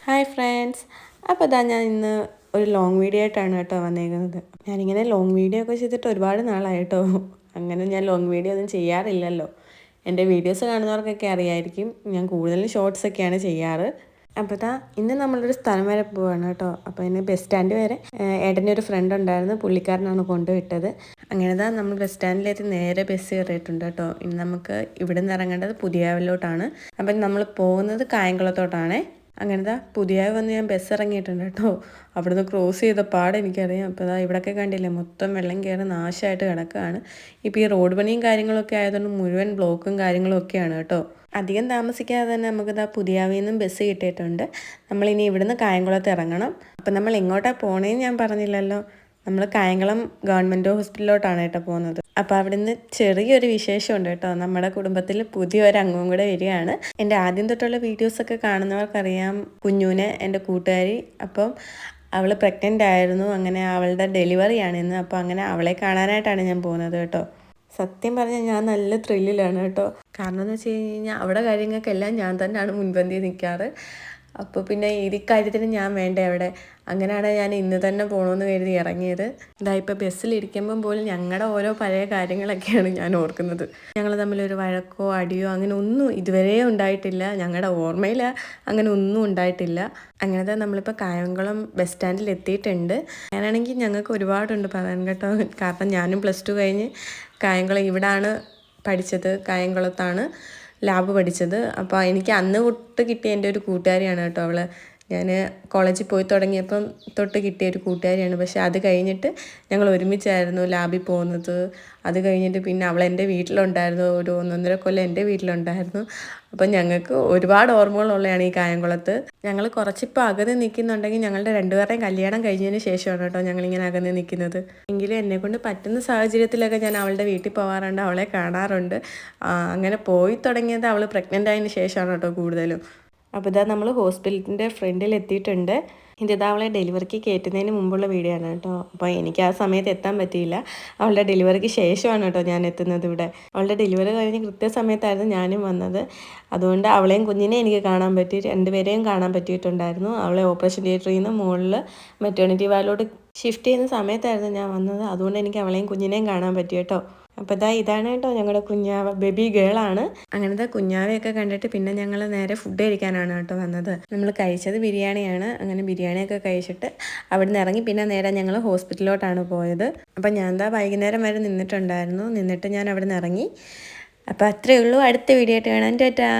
Hi friends, അപ്പോൾ ഇതാ ഞാൻ ഇന്ന് ഒരു ലോങ് വീഡിയോ ആയിട്ടാണ് കേട്ടോ വന്നേക്കുന്നത്. ഞാനിങ്ങനെ ലോങ് വീഡിയോ ഒക്കെ ചെയ്തിട്ട് ഒരുപാട് നാളായി കേട്ടോ. അങ്ങനെ ഞാൻ ലോങ് വീഡിയോ ഒന്നും ചെയ്യാറില്ലല്ലോ. എൻ്റെ വീഡിയോസ് കാണുന്നവർക്കൊക്കെ അറിയായിരിക്കും, ഞാൻ കൂടുതലും ഷോർട്സൊക്കെയാണ് ചെയ്യാറ്. അപ്പോൾ ഇതാ ഇന്ന് നമ്മളൊരു സ്ഥലം വരെ പോവാണ് കേട്ടോ. അപ്പോൾ ഇന്ന് ബസ് സ്റ്റാൻഡ് വരെ ഏട്ടൻ്റെ ഒരു ഫ്രണ്ട് ഉണ്ടായിരുന്നു, പുള്ളിക്കാരനാണ് കൊണ്ടുവിട്ടത്. അങ്ങനെ നമ്മൾ ബസ് സ്റ്റാൻഡിലെത്തി നേരെ ബസ് കയറിയിട്ടുണ്ട് കേട്ടോ. ഇനി നമുക്ക് ഇവിടെ നിന്ന് ഇറങ്ങേണ്ടത് പുതിയാവിലോട്ടാണ്. അപ്പം നമ്മൾ പോകുന്നത് കായംകുളത്തോട്ടാണേ. അങ്ങനത്തെ പുതിയ വന്ന് ഞാൻ ബസ് ഇറങ്ങിയിട്ടുണ്ട് കേട്ടോ. അവിടുന്ന് ക്രോസ് ചെയ്ത പാടെ എനിക്കറിയാം. അപ്പോൾ ഇവിടെയൊക്കെ കണ്ടില്ലേ, മൊത്തം വെള്ളം കയറി നാശമായിട്ട് കിടക്കുകയാണ്. ഇപ്പോൾ ഈ റോഡ് പണിയും കാര്യങ്ങളൊക്കെ ആയതുകൊണ്ട് മുഴുവൻ ബ്ലോക്കും കാര്യങ്ങളും ഒക്കെയാണ് കേട്ടോ. അധികം താമസിക്കാതെ തന്നെ നമുക്കിതാ പുതിയാവിൽ നിന്നും ബസ് കിട്ടിയിട്ടുണ്ട്. നമ്മളിനി ഇവിടുന്ന് കായംകുളത്ത് ഇറങ്ങണം. അപ്പം നമ്മൾ എങ്ങോട്ടാണ് പോണേന്ന് ഞാൻ പറഞ്ഞില്ലല്ലോ. നമ്മൾ കായംകുളം ഗവൺമെൻറ് ഹോസ്പിറ്റലിലോട്ടാണ് കേട്ടോ പോകുന്നത്. അപ്പോൾ അവിടുന്ന് ചെറിയൊരു വിശേഷമുണ്ട് കേട്ടോ. നമ്മുടെ കുടുംബത്തിൽ പുതിയൊരു അംഗവും കൂടെ വരികയാണ്. എൻ്റെ ആദ്യം തൊട്ടുള്ള വീഡിയോസൊക്കെ കാണുന്നവർക്കറിയാം കുഞ്ഞുവിനെ, എൻ്റെ കൂട്ടുകാരി. അപ്പം അവൾ പ്രഗ്നൻ്റ് ആയിരുന്നു. അങ്ങനെ അവളുടെ ഡെലിവറിയാണ് ഇന്ന്. അപ്പോൾ അങ്ങനെ അവളെ കാണാനായിട്ടാണ് ഞാൻ പോകുന്നത് കേട്ടോ. സത്യം പറഞ്ഞാൽ ഞാൻ നല്ല ത്രില്ലിലാണ് കേട്ടോ. കാരണം എന്ന് വെച്ച് കഴിഞ്ഞാൽ അവിടെ കാര്യങ്ങൾക്കെല്ലാം ഞാൻ തന്നെയാണ് മുൻപന്തി നിൽക്കാറ്. അപ്പോൾ പിന്നെ ഈ കാര്യത്തിന് ഞാൻ വേണ്ടേ അവിടെ. അങ്ങനെയാണ് ഞാൻ ഇന്ന് തന്നെ പോകണമെന്ന് കരുതി ഇറങ്ങിയത്. ഇപ്പോൾ ബസ്സിലിരിക്കുമ്പം പോലും ഞങ്ങളുടെ ഓരോ പഴയ കാര്യങ്ങളൊക്കെയാണ് ഞാൻ ഓർക്കുന്നത്. ഞങ്ങൾ തമ്മിലൊരു വഴക്കോ അടിയോ അങ്ങനെ ഒന്നും ഇതുവരെ ഉണ്ടായിട്ടില്ല. ഞങ്ങളുടെ ഓർമ്മയിൽ അങ്ങനെ ഒന്നും ഉണ്ടായിട്ടില്ല. അങ്ങനത്തെ നമ്മളിപ്പോൾ കായംകുളം ബസ് സ്റ്റാൻഡിൽ എത്തിയിട്ടുണ്ട്. ഞാനാണെങ്കിൽ ഞങ്ങൾക്ക് ഒരുപാടുണ്ട് പറയാൻ കേട്ടോ. കാരണം ഞാനും +2 കഴിഞ്ഞ് കായംകുളം ഇവിടാണ് പഠിച്ചത്. കായംകുളത്താണ് ലാബ് പഠിച്ചത്. അപ്പോൾ എനിക്ക് അന്ന് തൊട്ട് കിട്ടിയ എൻ്റെ ഒരു കൂട്ടുകാരിയാണ് കേട്ടോ അവൾ. ഞാൻ കോളേജിൽ പോയി തുടങ്ങിയപ്പം തൊട്ട് കിട്ടിയ ഒരു കൂട്ടുകാരിയാണ്. പക്ഷേ അത് കഴിഞ്ഞിട്ട് ഞങ്ങൾ ഒരുമിച്ചായിരുന്നു ലാബിൽ പോകുന്നത്. അത് കഴിഞ്ഞിട്ട് പിന്നെ അവൾ എൻ്റെ വീട്ടിലുണ്ടായിരുന്നു. ഒരു 1.5 കൊല്ലം എൻ്റെ വീട്ടിലുണ്ടായിരുന്നു. അപ്പം ഞങ്ങൾക്ക് ഒരുപാട് ഓർമ്മകളുള്ളതാണ് ഈ കായംകുളത്ത്. ഞങ്ങൾ കുറച്ചിപ്പോൾ അകന്ന് നിൽക്കുന്നുണ്ടെങ്കിൽ ഞങ്ങളുടെ രണ്ടുപേരുടെയും കല്യാണം കഴിഞ്ഞതിന് ശേഷമാണ് കേട്ടോ ഞങ്ങളിങ്ങനെ അകന്ന് നിൽക്കുന്നത്. എങ്കിലും എന്നെക്കൊണ്ട് പറ്റുന്ന സാഹചര്യത്തിലൊക്കെ ഞാൻ അവളുടെ വീട്ടിൽ പോകാറുണ്ട്, അവളെ കാണാറുണ്ട്. അങ്ങനെ പോയി തുടങ്ങിയത് അവൾ പ്രഗ്നൻ്റ് ആയതിന് ശേഷമാണ് കേട്ടോ കൂടുതലും. അപ്പോൾ ഇതാ നമ്മൾ ഹോസ്പിറ്റലിൻ്റെ ഫ്രണ്ടിൽ എത്തിയിട്ടുണ്ട്. ഇതിതാ അവളെ ഡെലിവറിക്ക് കയറ്റുന്നതിന് മുമ്പുള്ള വീഡിയോ ആണ് കേട്ടോ. അപ്പോൾ എനിക്ക് ആ സമയത്ത് എത്താൻ പറ്റിയില്ല. അവളുടെ ഡെലിവറിക്ക് ശേഷമാണ് കേട്ടോ ഞാൻ എത്തുന്നത് ഇവിടെ. അവളുടെ ഡെലിവറി കഴിഞ്ഞ് കൃത്യസമയത്തായിരുന്നു ഞാനും വന്നത്. അതുകൊണ്ട് അവളെയും കുഞ്ഞിനെ എനിക്ക് കാണാൻ പറ്റി, രണ്ടുപേരെയും കാണാൻ പറ്റിയിട്ടുണ്ടായിരുന്നു. അവളെ ഓപ്പറേഷൻ തിയേറ്ററിൽ നിന്ന് മുകളിൽ മെറ്റേണിറ്റി വാർഡിലോട്ട് ഷിഫ്റ്റ് ചെയ്യുന്ന സമയത്തായിരുന്നു ഞാൻ വന്നത്. അതുകൊണ്ട് എനിക്ക് അവളെയും കുഞ്ഞിനെയും കാണാൻ പറ്റി കേട്ടോ. അപ്പോൾ ഇതാണ് കേട്ടോ ഞങ്ങളുടെ കുഞ്ഞാവ, ബേബി ഗേളാണ്. അങ്ങനത്തെ കുഞ്ഞാവയൊക്കെ കണ്ടിട്ട് പിന്നെ ഞങ്ങൾ നേരെ ഫുഡ് കഴിക്കാനാണ് കേട്ടോ വന്നത്. നമ്മൾ കഴിച്ചത് ബിരിയാണിയാണ്. അങ്ങനെ ബിരിയാണിയൊക്കെ കഴിച്ചിട്ട് അവിടെ നിന്ന് ഇറങ്ങി പിന്നെ നേരെ ഞങ്ങൾ ഹോസ്പിറ്റലിലോട്ടാണ് പോയത്. അപ്പം ഞാൻ വൈകുന്നേരം വരെ നിന്നിട്ടുണ്ടായിരുന്നു. നിന്നിട്ട് ഞാൻ അവിടെ നിന്ന് ഇറങ്ങി. അപ്പോൾ അത്രയേ ഉള്ളൂ. അടുത്ത വീഡിയോ ആയിട്ട് കാണാം. ടാറ്റാ.